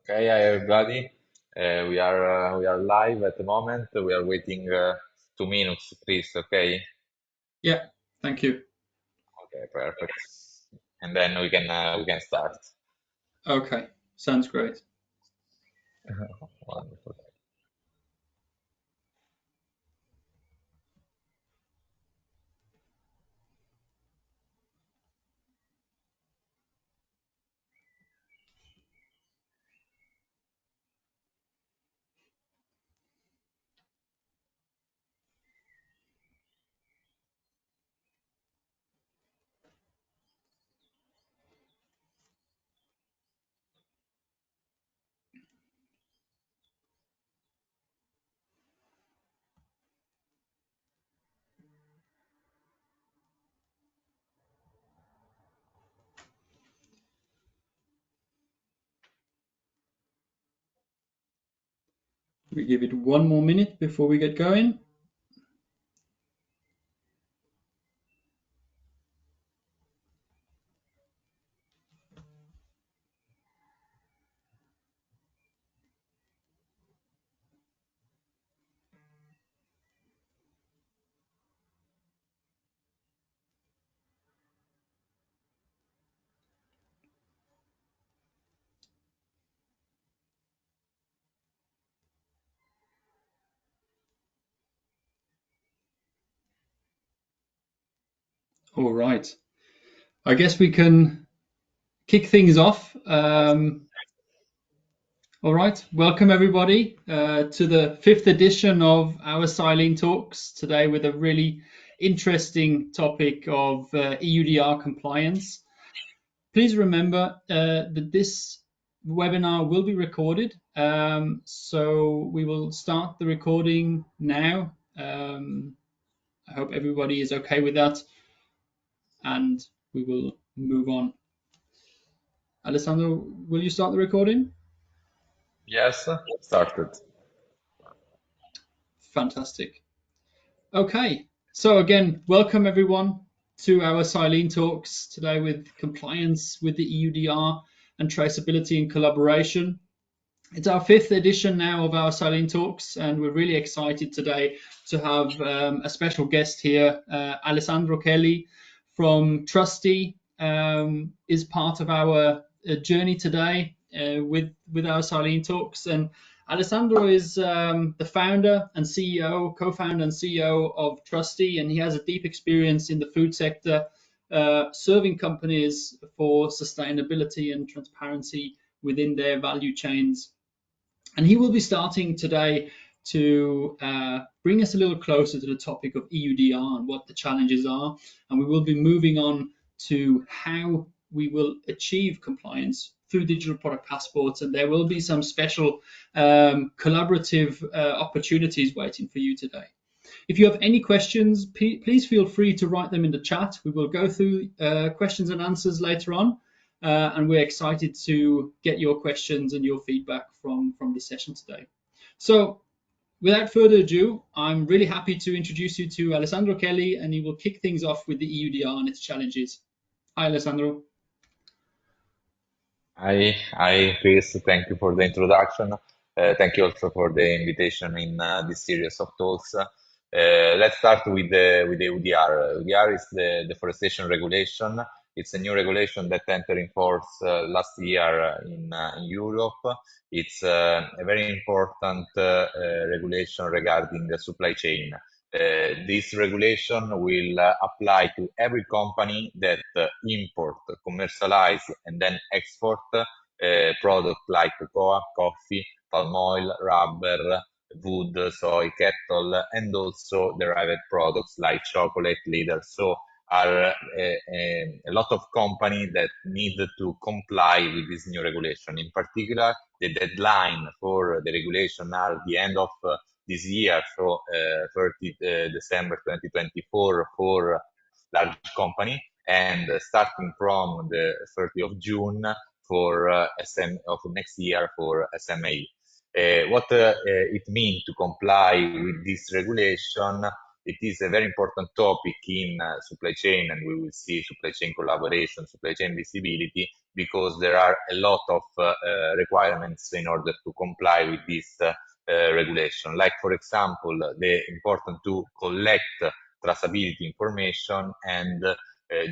Okay, hi everybody. We are live at the moment. We are waiting 2 minutes, please. Okay. Yeah, thank you. Okay, perfect. And then we can start. Okay, sounds great. Wonderful. We give it 1 more minute before we get going. All right. I guess we can kick things off. All right. Welcome everybody to the fifth edition of our XYLENE Talks today with a really interesting topic of EUDR compliance. Please remember that this webinar will be recorded. So we will start the recording now. I hope everybody is okay with that. And we will move on. Alessandro, will you start the recording? Yes, started. Fantastic. Okay. So again, welcome everyone to our XYLENE Talks today with compliance with the EUDR and traceability and collaboration. It's our fifth edition now of our XYLENE Talks, and we're really excited today to have a special guest here. Alessandro Chelli from TRUSTY is part of our journey today with our XYLENE Talks. And Alessandro is the founder and CEO, co-founder and CEO of TRUSTY, and he has a deep experience in the food sector, serving companies for sustainability and transparency within their value chains. And he will be starting today to bring us a little closer to the topic of EUDR and what the challenges are. And we will be moving on to how we will achieve compliance through digital product passports. And there will be some special collaborative opportunities waiting for you today. If you have any questions, please feel free to write them in the chat. We will go through questions and answers later on. And we're excited to get your questions and your feedback from this session today. So without further ado, I'm really happy to introduce you to Alessandro Chelli, and he will kick things off with the EUDR and its challenges. Hi, Alessandro. Hi, Chris. Thank you for the introduction. Thank you also for the invitation in this series of talks. Let's start with the UDR. UDR is the deforestation regulation. It's a new regulation that entered in force last year in Europe. It's a very important regulation regarding the supply chain. This regulation will apply to every company that import, commercialize, and then export products like cocoa, coffee, palm oil, rubber, wood, soy, cattle, and also derived products like chocolate, leather. So are a lot of companies that need to comply with this new regulation. In particular, the deadline for the regulation are the end of this year, so 30 December 2024 for large company, and starting from the 30th of June for of next year for SMA. What it means to comply with this regulation it is a very important topic in supply chain, and we will see supply chain collaboration, supply chain visibility, because there are a lot of requirements in order to comply with this regulation. Like, for example, the important to collect traceability information and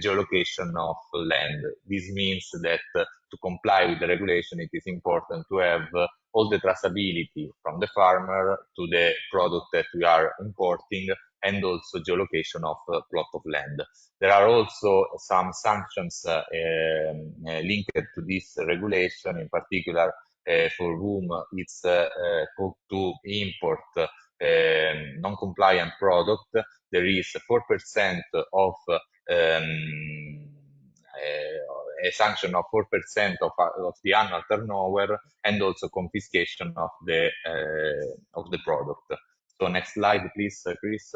geolocation of land. This means that to comply with the regulation, it is important to have all the traceability from the farmer to the product that we are importing, and also geolocation of plot of land. There are also some sanctions linked to this regulation, in particular for whom it's to import non-compliant product. There is 4% of a sanction of 4% of the annual turnover, and also confiscation of the product. So next slide, please, Chris.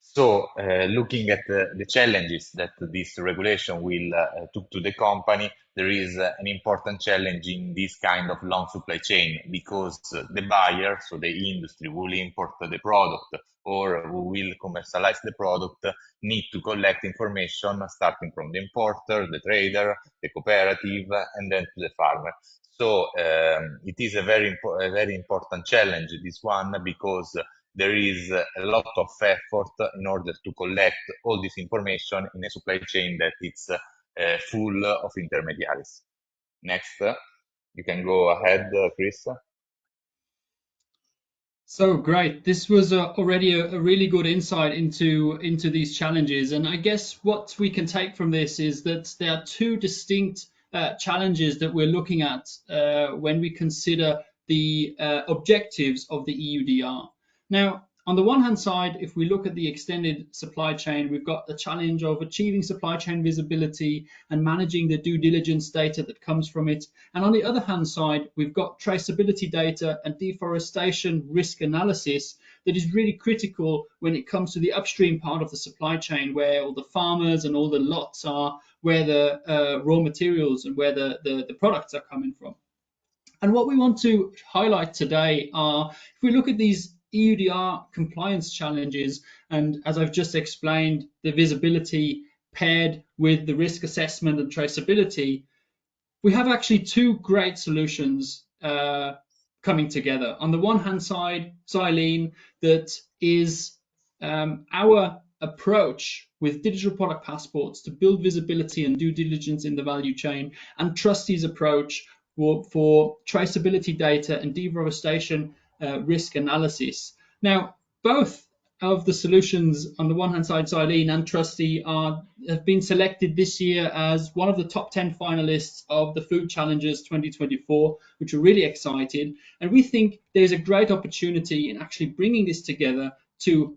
So, looking at the challenges that this regulation will took to the company, there is an important challenge in this kind of long supply chain, because the buyer, so the industry, who will import the product or who will commercialize the product, need to collect information starting from the importer, the trader, the cooperative, and then to the farmer. So it is a very important challenge, this one, because there is a lot of effort in order to collect all this information in a supply chain that it's full of intermediaries. Next, you can go ahead, Chris. So great. This was already a really good insight into these challenges. And I guess what we can take from this is that there are two distinct challenges that we're looking at when we consider the objectives of the EUDR. Now, on the one hand side, if we look at the extended supply chain, we've got the challenge of achieving supply chain visibility and managing the due diligence data that comes from it. And on the other hand side, we've got traceability data and deforestation risk analysis that is really critical when it comes to the upstream part of the supply chain, where all the farmers and all the lots are, where the raw materials and where the products are coming from. And what we want to highlight today are, if we look at these EUDR compliance challenges, and as I've just explained, the visibility paired with the risk assessment and traceability, we have actually two great solutions coming together. On the one hand side, XYLENE, that is our approach with digital product passports to build visibility and due diligence in the value chain, and TRUSTY's approach for traceability data and deforestation risk analysis. Now, both of the solutions, on the one hand side, XYLENE and TRUSTY, have been selected this year as one of the top 10 finalists of the Food Challengers 2024, which are really excited. And we think there's a great opportunity in actually bringing this together to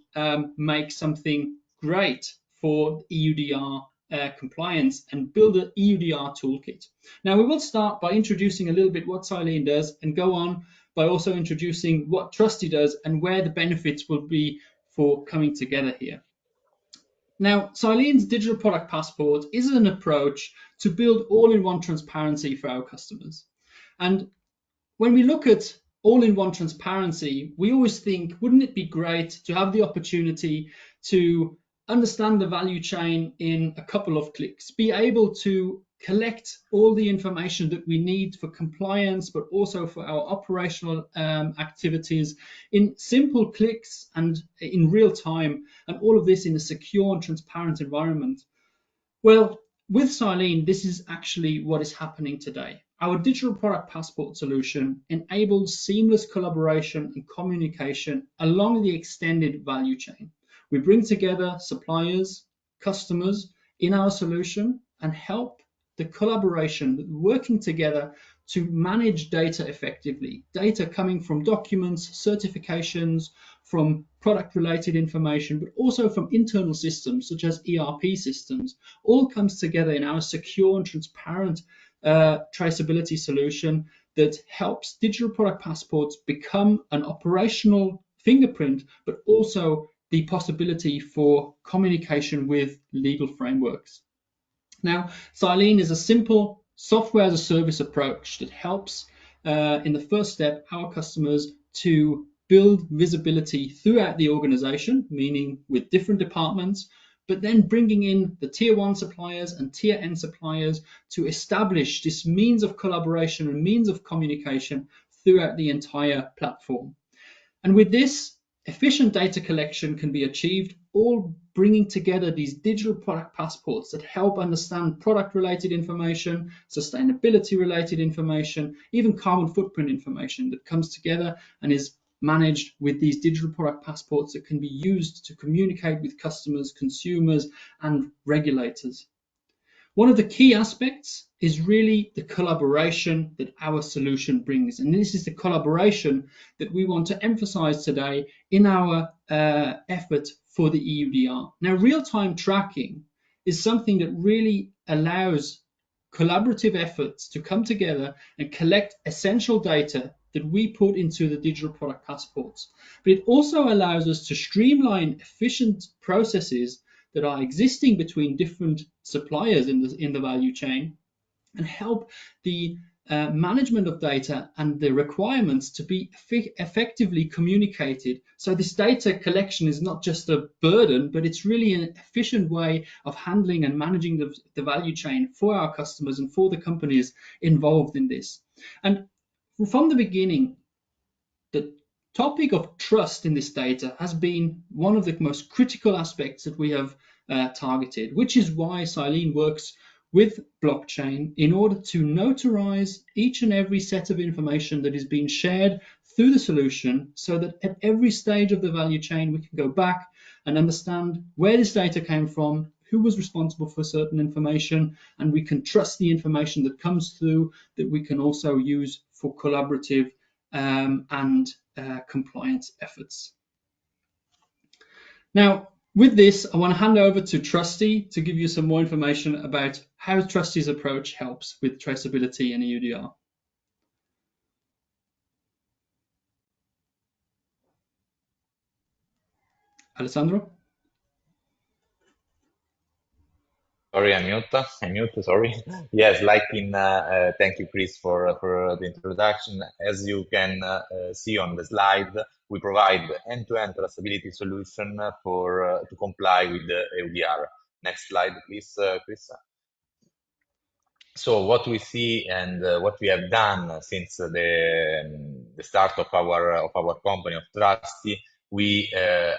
make something great for EUDR compliance and build an EUDR toolkit. Now, we will start by introducing a little bit what XYLENE does, and go on by also introducing what TRUSTY does and where the benefits will be for coming together here. Now, XYLENE's digital product passport is an approach to build all-in-one transparency for our customers. And when we look at all-in-one transparency, we always think, wouldn't it be great to have the opportunity to understand the value chain in a couple of clicks, be able to collect all the information that we need for compliance, but also for our operational activities in simple clicks and in real time, and all of this in a secure and transparent environment. Well, with XYLENE, this is actually what is happening today. Our digital product passport solution enables seamless collaboration and communication along the extended value chain. We bring together suppliers, customers in our solution, and help the collaboration, working together to manage data effectively. Data coming from documents, certifications, from product-related information, but also from internal systems such as ERP systems, all comes together in our secure and transparent traceability solution that helps digital product passports become an operational fingerprint, but also the possibility for communication with legal frameworks. Now, XYLENE is a simple software as a service approach that helps in the first step our customers to build visibility throughout the organization, meaning with different departments, but then bringing in the tier 1 suppliers and tier N suppliers to establish this means of collaboration and means of communication throughout the entire platform. And with this, efficient data collection can be achieved, all bringing together these digital product passports that help understand product-related information, sustainability-related information, even carbon footprint information that comes together and is managed with these digital product passports that can be used to communicate with customers, consumers, and regulators. One of the key aspects is really the collaboration that our solution brings. And this is the collaboration that we want to emphasize today in our effort for the EUDR. Now, real-time tracking is something that really allows collaborative efforts to come together and collect essential data that we put into the digital product passports. But it also allows us to streamline efficient processes that are existing between different suppliers in the value chain and help the management of data and the requirements to be effectively communicated. So this data collection is not just a burden, but it's really an efficient way of handling and managing the value chain for our customers and for the companies involved in this. And from the beginning, the topic of trust in this data has been one of the most critical aspects that we have targeted, which is why XYLENE works with blockchain in order to notarize each and every set of information that is being shared through the solution, so that at every stage of the value chain we can go back and understand where this data came from, who was responsible for certain information, and we can trust the information that comes through, that we can also use for collaborative and compliance efforts. Now, with this, I want to hand over to Trusty to give you some more information about how Trusty's approach helps with traceability and EUDR. Alessandro? Sorry, I'm mute, sorry. Yes, like in, thank you, Chris, for the introduction. As you can see on the slide, we provide end-to-end traceability solution for to comply with the EUDR. Next slide, please, Chris. So what we see and what we have done since the start of our company of Trusty, we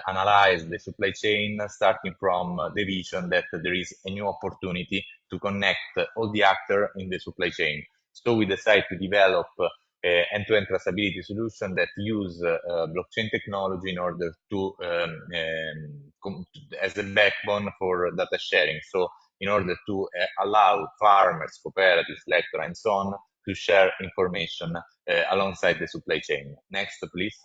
analyze the supply chain starting from the vision that there is a new opportunity to connect all the actors in the supply chain. So we decide to develop end-to-end traceability solution that use blockchain technology in order to as a backbone for data sharing. So in order to allow farmers, cooperatives, lecturers, and so on to share information alongside the supply chain. Next, please.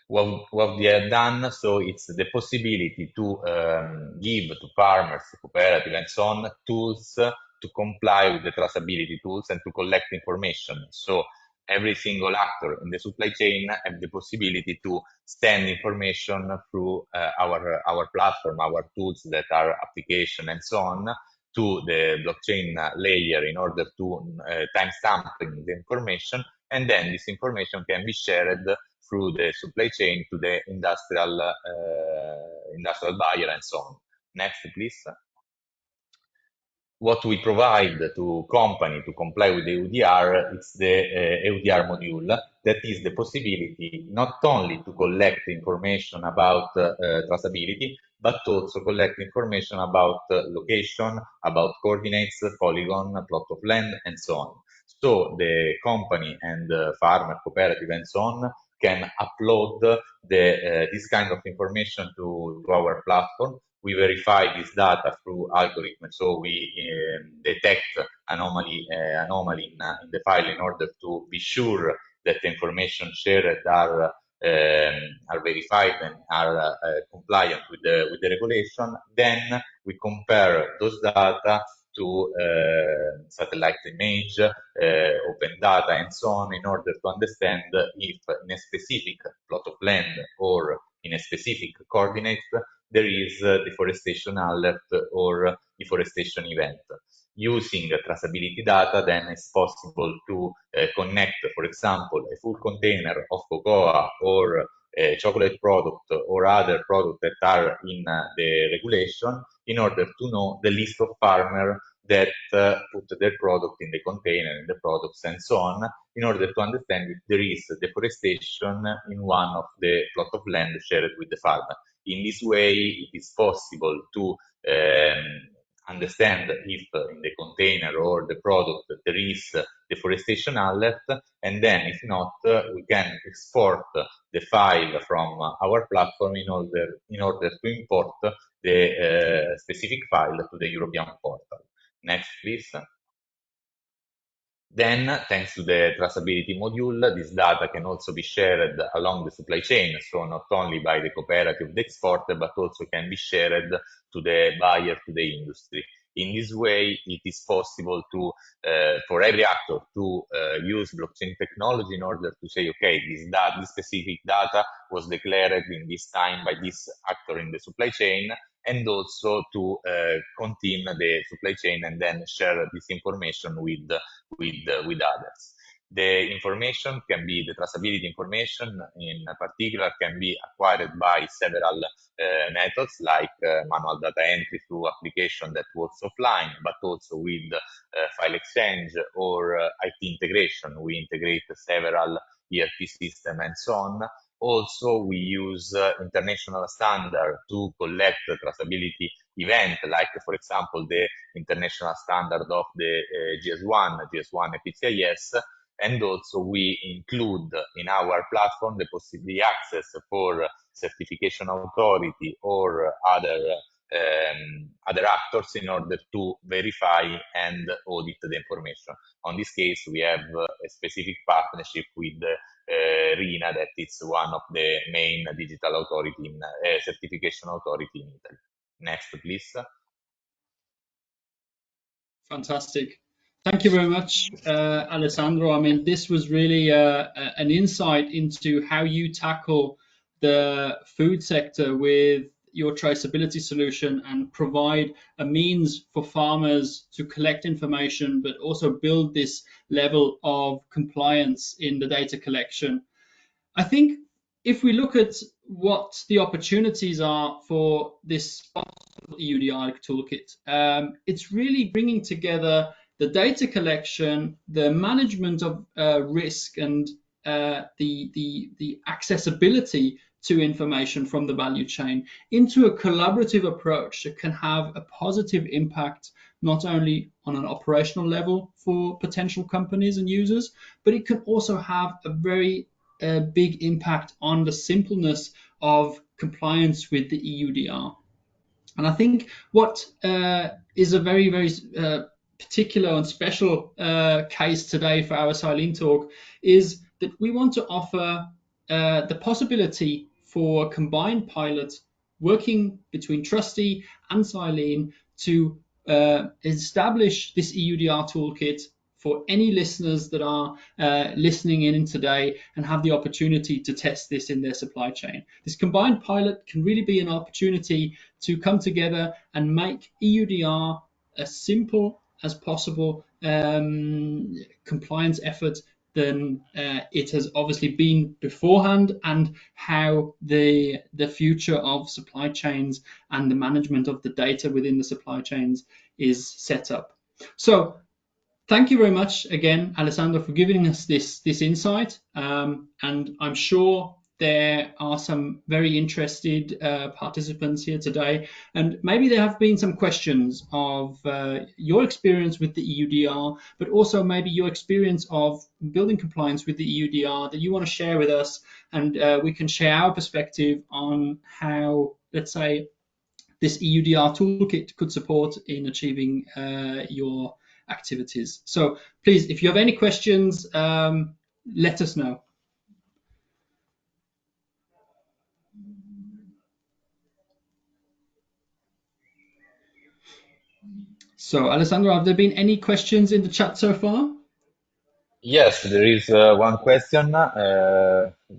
What we have done, so it's the possibility to give to farmers, cooperatives, and so on, tools to comply with the traceability tools and to collect information. So every single actor in the supply chain have the possibility to send information through our platform, our tools that are application and so on, to the blockchain layer in order to timestamping the information, and then this information can be shared through the supply chain to the industrial buyer and so on. Next, please. What we provide to company to comply with the EUDR is the EUDR module, that is the possibility not only to collect information about traceability, but also collect information about location, about coordinates, polygon, plot of land, and so on. So the company and farmer, cooperative, and so on can upload this kind of information to our platform. We verify this data through algorithm, so we detect anomaly in the file in order to be sure that the information shared are verified and are compliant with the regulation. Then we compare those data to satellite image, open data, and so on, in order to understand if in a specific plot of land or in a specific coordinate there is deforestation alert or deforestation event. using traceability data, then it's possible to connect, for example, a full container of cocoa or a chocolate product or other products that are in the regulation in order to know the list of farmers that put their product in the container, in the products, and so on, in order to understand if there is deforestation in one of the plot of land shared with the farmer. In this way, it is possible to understand if in the container or the product there is deforestation alert, and then if not, we can export the file from our platform in order to import the specific file to the European portal. Next, please. Then, thanks to the traceability module, this data can also be shared along the supply chain, so not only by the cooperative, the exporter, but also can be shared to the buyer, to the industry. In this way, it is possible to, for every actor to use blockchain technology in order to say, okay, this specific data was declared in this time by this actor in the supply chain, and also to contain the supply chain and then share this information with others. The information can be, the traceability information in particular, can be acquired by several methods like manual data entry through application that works offline, but also with file exchange or IT integration. We integrate several ERP systems and so on. Also, we use international standard to collect traceability event, like, for example, the international standard of the GS1 PCIS, and also we include in our platform the access for certification authority or other actors in order to verify and audit the information. On this case, we have a specific partnership with RINA, that is one of the main digital authority in certification authority in Italy. Next, please. Fantastic. Thank you very much, Alessandro. I mean, this was really an insight into how you tackle the food sector with your traceability solution and provide a means for farmers to collect information, but also build this level of compliance in the data collection. I think if we look at what the opportunities are for this EUDR toolkit, it's really bringing together the data collection, the management of risk, and the accessibility to information from the value chain into a collaborative approach that can have a positive impact not only on an operational level for potential companies and users, but it can also have a very big impact on the simpleness of compliance with the EUDR. And I think what is a very, very particular and special case today for our XYLENE talk is that we want to offer the possibility for a combined pilot working between TRUSTY and XYLENE to establish this EUDR toolkit for any listeners that are listening in today and have the opportunity to test this in their supply chain. This combined pilot can really be an opportunity to come together and make EUDR as simple as possible compliance effort than it has obviously been beforehand, and how the future of supply chains and the management of the data within the supply chains is set up. So thank you very much again, Alessandro, for giving us this insight. And I'm sure there are some very interested participants here today. And maybe there have been some questions of your experience with the EUDR, but also maybe your experience of building compliance with the EUDR that you want to share with us. And we can share our perspective on how, let's say, this EUDR toolkit could support in achieving your activities. So please, if you have any questions, let us know. So Alessandro, have there been any questions in the chat so far? Yes, there is one question.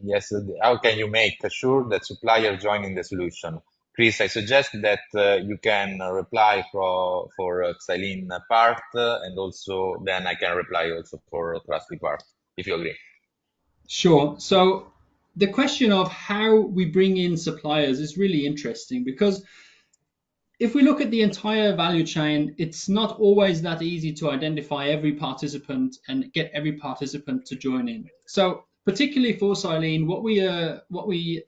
Yes, how can you make sure that suppliers join in the solution? Chris, I suggest that you can reply for XYLENE part, and also then I can reply also for Trusty part, if you agree. Sure. So the question of how we bring in suppliers is really interesting, because if we look at the entire value chain, it's not always that easy to identify every participant and get every participant to join in. So particularly for XYLENE, what we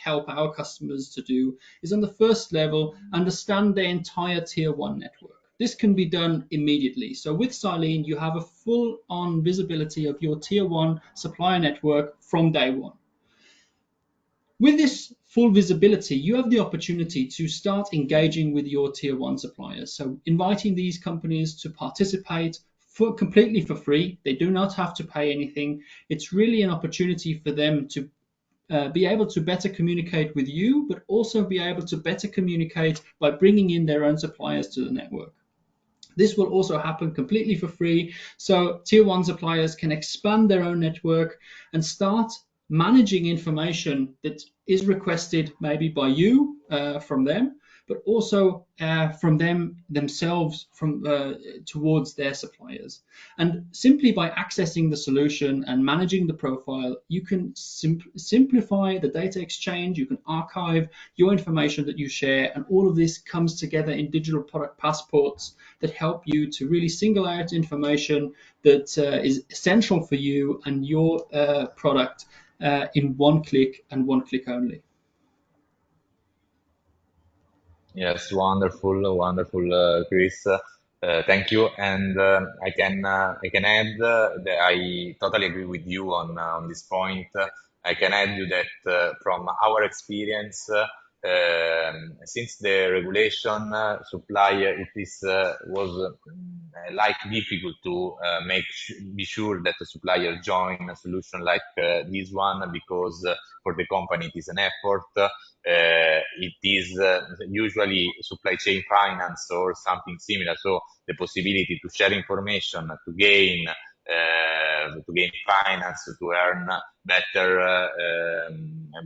help our customers to do is, on the first level, understand their entire tier one network. This can be done immediately. So with XYLENE, you have a full-on visibility of your tier one supplier network from day one. With this full visibility, you have the opportunity to start engaging with your tier one suppliers. So inviting these companies to participate completely for free. They do not have to pay anything. It's really an opportunity for them to be able to better communicate with you, but also be able to better communicate by bringing in their own suppliers to the network. This will also happen completely for free. So tier one suppliers can expand their own network and start managing information that is requested maybe by you from them, but also from them themselves towards their suppliers. And simply by accessing the solution and managing the profile, you can simplify the data exchange, you can archive your information that you share, and all of this comes together in digital product passports that help you to really single out information that is essential for you and your product in one click and one click only. Yes, wonderful, wonderful, Chris. Thank you. And I can add that I totally agree with you on this point. I can add you that from our experience, since the regulation supplier, it is was like difficult to be sure that the supplier join a solution like this one, because for the company it is an effort. It is usually supply chain finance or something similar, so the possibility to share information, to gain finance, to earn better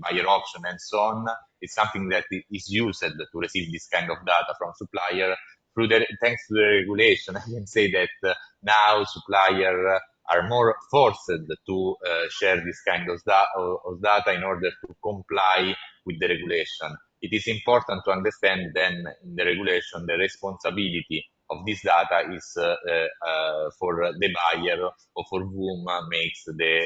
buyer option and so on, is something that is used to receive this kind of data from supplier. Thanks to the regulation, I can say that now supplier are more forced to share this kind of data in order to comply with the regulation. It is important to understand then in the regulation the responsibility of this data is for the buyer, or for whom makes the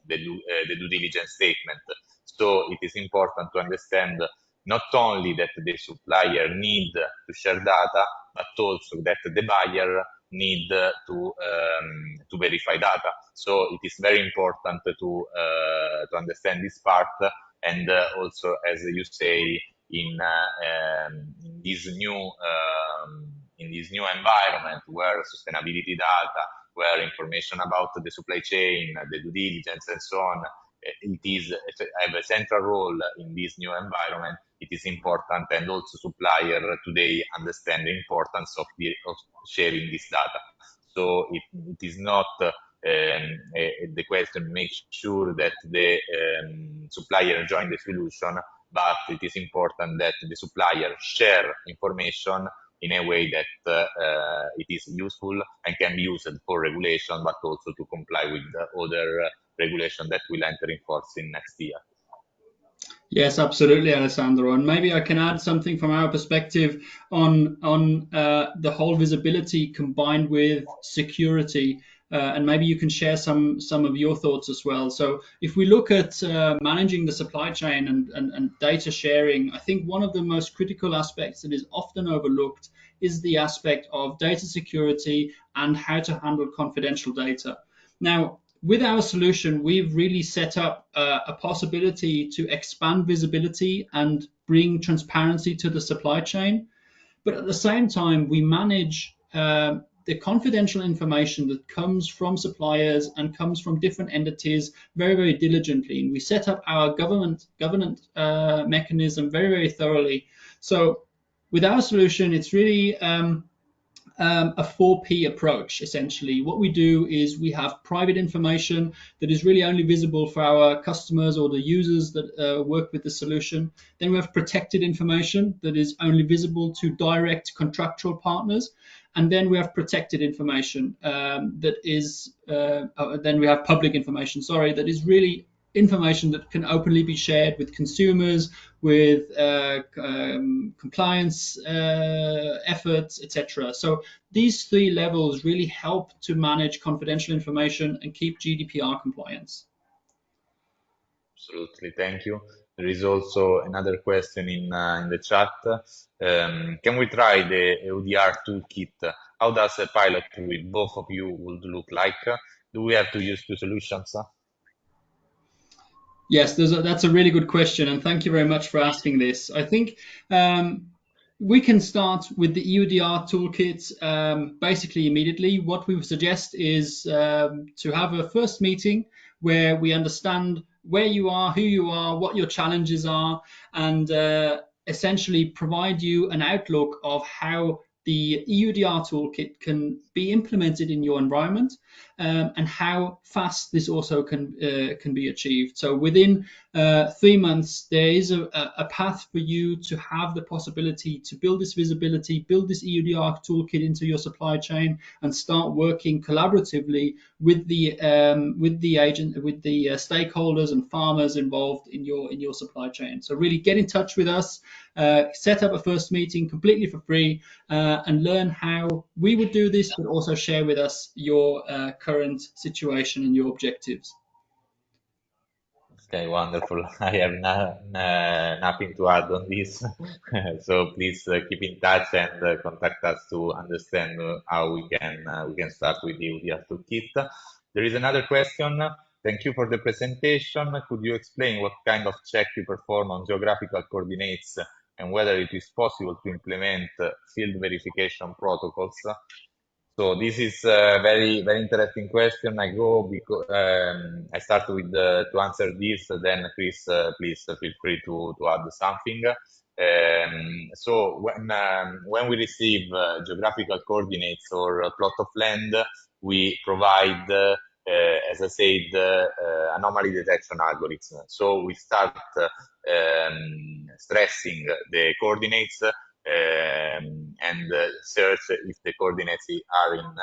due diligence statement. So it is important to understand not only that the supplier need to share data, but also that the buyer need to verify data. So it is very important to understand this part, and also, as you say, in this new environment where sustainability data, where information about the supply chain, the due diligence, and so on, have a central role in this new environment. It is important, and also supplier today understand the importance of sharing this data. So it is not the question make sure that the supplier join the solution, but it is important that the supplier share information in a way that it is useful and can be used for regulation, but also to comply with the other regulation that will enter in force in next year. Yes, absolutely, Alessandro. And maybe I can add something from our perspective on the whole visibility combined with security, and maybe you can share some of your thoughts as well. So if we look at managing the supply chain and data sharing, I think one of the most critical aspects that is often overlooked is the aspect of data security and how to handle confidential data. Now, with our solution, we've really set up a possibility to expand visibility and bring transparency to the supply chain. But at the same time, we manage the confidential information that comes from suppliers and comes from different entities very, very diligently. And we set up our governance mechanism very, very thoroughly. So with our solution, it's really a 4P approach. Essentially, what we do is we have private information that is really only visible for our customers or the users that work with the solution. Then we have protected information that is only visible to direct contractual partners. And then we have protected information then we have public information, sorry, that is really information that can openly be shared with consumers, with compliance efforts, etc. So these three levels really help to manage confidential information and keep GDPR compliance. Absolutely, thank you. There is also another question in the chat. Can we try the EUDR toolkit? How does a pilot with both of you would look like? Do we have to use two solutions? Yes, that's a really good question, and thank you very much for asking this. I think we can start with the EUDR toolkit basically immediately. What we would suggest is to have a first meeting where we understand where you are, who you are, what your challenges are, and essentially provide you an outlook of how the EUDR toolkit can be implemented in your environment, and how fast this also can be achieved. So within 3 months, there is a path for you to have the possibility to build this visibility, build this EUDR toolkit into your supply chain, and start working collaboratively with the stakeholders and farmers involved in your supply chain. So really get in touch with us, set up a first meeting completely for free, and learn how we would do this, but also share with us your current situation and your objectives. Okay, wonderful. I have nothing to add on this. So please keep in touch and contact us to understand how we can start with the UDR toolkit. There is another question. Thank you for the presentation. Could you explain what kind of check you perform on geographical coordinates and whether it is possible to implement field verification protocols? So this is a very interesting question. I go because I start with to answer this. Then Chris, please feel free to add something. So when we receive geographical coordinates or a plot of land, we provide, as I said, anomaly detection algorithm. So we start stressing the coordinates and search if the coordinates are in,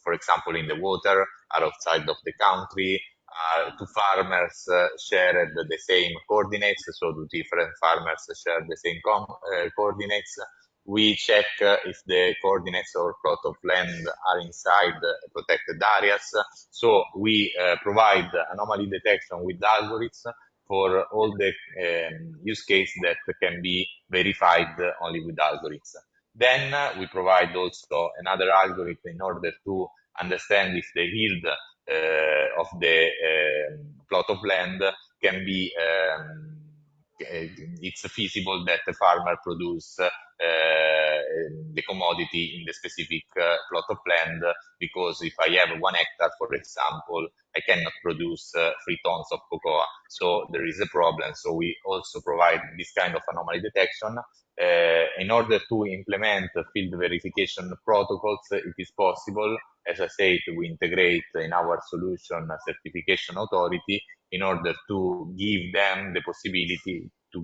for example, in the water, are outside of the country, two farmers shared the same coordinates, so two different farmers share the same coordinates. We check if the coordinates or plot of land are inside protected areas. So we provide anomaly detection with algorithms for all the use case that can be verified only with algorithms. Then we provide also another algorithm in order to understand if the yield of the plot of land can be it's feasible that the farmer produce the commodity in the specific plot of land, because if I have 1 hectare, for example, I cannot produce 3 tons of cocoa. So there is a problem. So we also provide this kind of anomaly detection. In order to implement field verification protocols, it is possible. As I said, we integrate in our solution a certification authority in order to give them the possibility to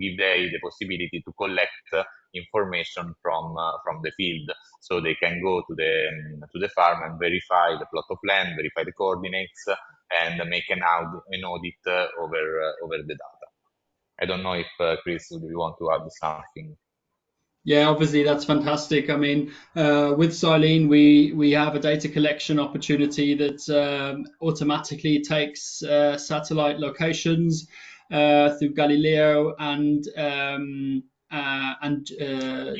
collect information from the field, so they can go to the farm and verify the plot of land, verify the coordinates, and make an audit over the data. I don't know if Chris, do you want to add something? Yeah, obviously that's fantastic. I mean, with XYLENE, we have a data collection opportunity that automatically takes satellite locations through Galileo and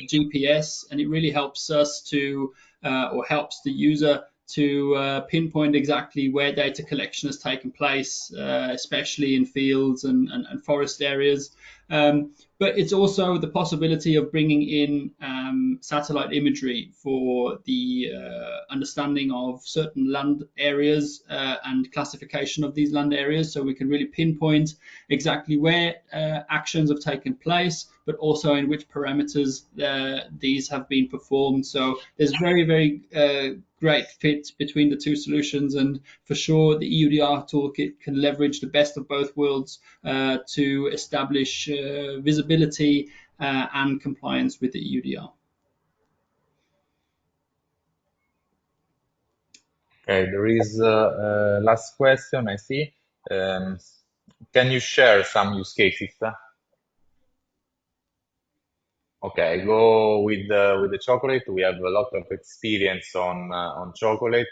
GPS, and it really helps us to or helps the user to pinpoint exactly where data collection has taken place, especially in fields and forest areas. But it's also the possibility of bringing in satellite imagery for the understanding of certain land areas and classification of these land areas, so we can really pinpoint exactly where actions have taken place, but also in which parameters these have been performed. So there's very great fit between the two solutions, and for sure the EUDR toolkit can leverage the best of both worlds to establish visibility and compliance with the EUDR. Okay, there is a last question I see. Um, can you share some use cases? Okay, I go with the chocolate. We have a lot of experience on chocolate.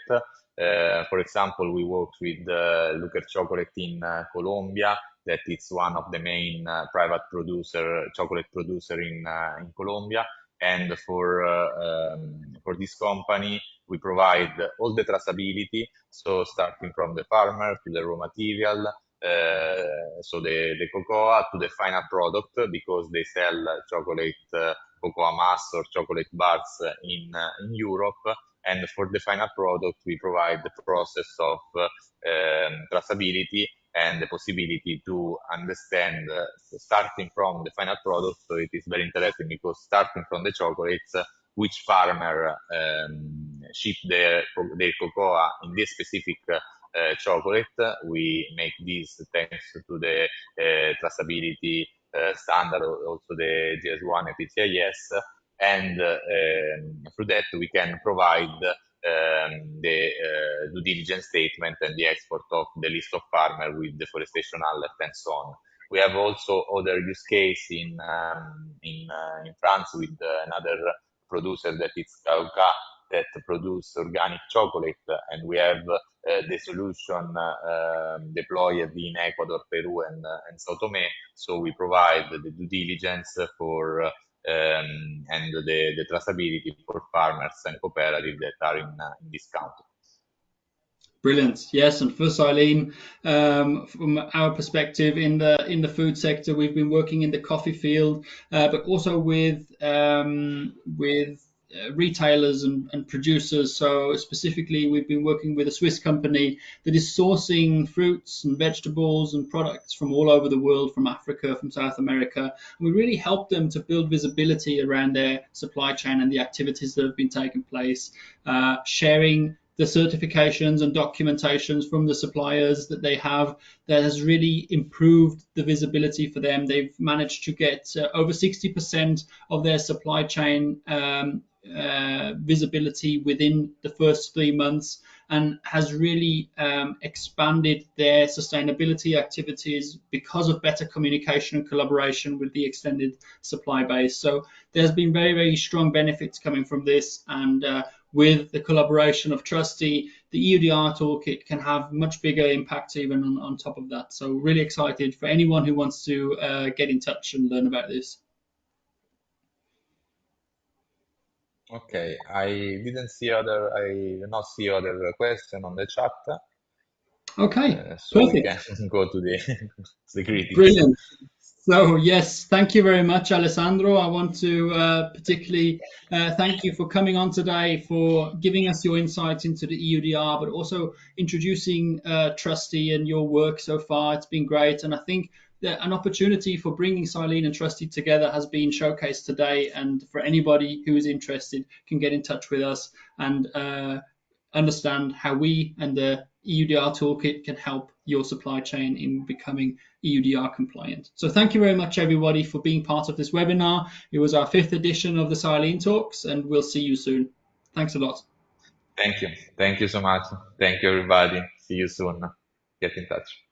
For example, we worked with Luker Chocolate in Colombia. That is one of the main private chocolate producer in Colombia. And for this company, we provide all the traceability. So starting from the farmer to the raw material, so the cocoa to the final product, because they sell chocolate cocoa mass or chocolate bars in Europe. And for the final product, we provide the process of traceability and the possibility to understand starting from the final product. So it is very interesting because starting from the chocolates, which farmer ship their cocoa in this specific chocolate. We make this thanks to the traceability standard, also the GS1 and PCIS, and through that we can provide the due diligence statement and the export of the list of farmers with deforestation alert and so on. We have also other use case in France with another producer that is Cauca, that produce organic chocolate, and we have the solution deployed in Ecuador, Peru, and Sao Tome. So we provide the due diligence for and the traceability for farmers and cooperatives that are in this country. Brilliant. Yes, and for XYLENE, from our perspective in the food sector, we've been working in the coffee field, but also with retailers and producers. So specifically, we've been working with a Swiss company that is sourcing fruits and vegetables and products from all over the world, from Africa, from South America. And we really help them to build visibility around their supply chain and the activities that have been taking place, sharing the certifications and documentations from the suppliers that they have. That has really improved the visibility for them. They've managed to get over 60% of their supply chain visibility within the first 3 months, and has really expanded their sustainability activities because of better communication and collaboration with the extended supply base. So there's been very strong benefits coming from this, and with the collaboration of TRUSTY, the EUDR toolkit can have much bigger impact even on top of that. So really excited for anyone who wants to get in touch and learn about this. Okay, I did not see other question on the chat, Okay, so we perfect. can go to the greetings. Brilliant. So yes, thank you very much, Alessandro. I want to particularly thank you for coming on today, for giving us your insights into the EUDR, but also introducing TRUSTY and your work so far. It's been great, and I think that an opportunity for bringing XYLENE and TRUSTY together has been showcased today. And for anybody who is interested, can get in touch with us and understand how we and the EUDR toolkit can help your supply chain in becoming EUDR compliant. So thank you very much, everybody, for being part of this webinar. It was our 5th edition of the XYLENE Talks, and we'll see you soon. Thanks a lot. Thank you. Thank you so much. Thank you, everybody. See you soon. Get in touch.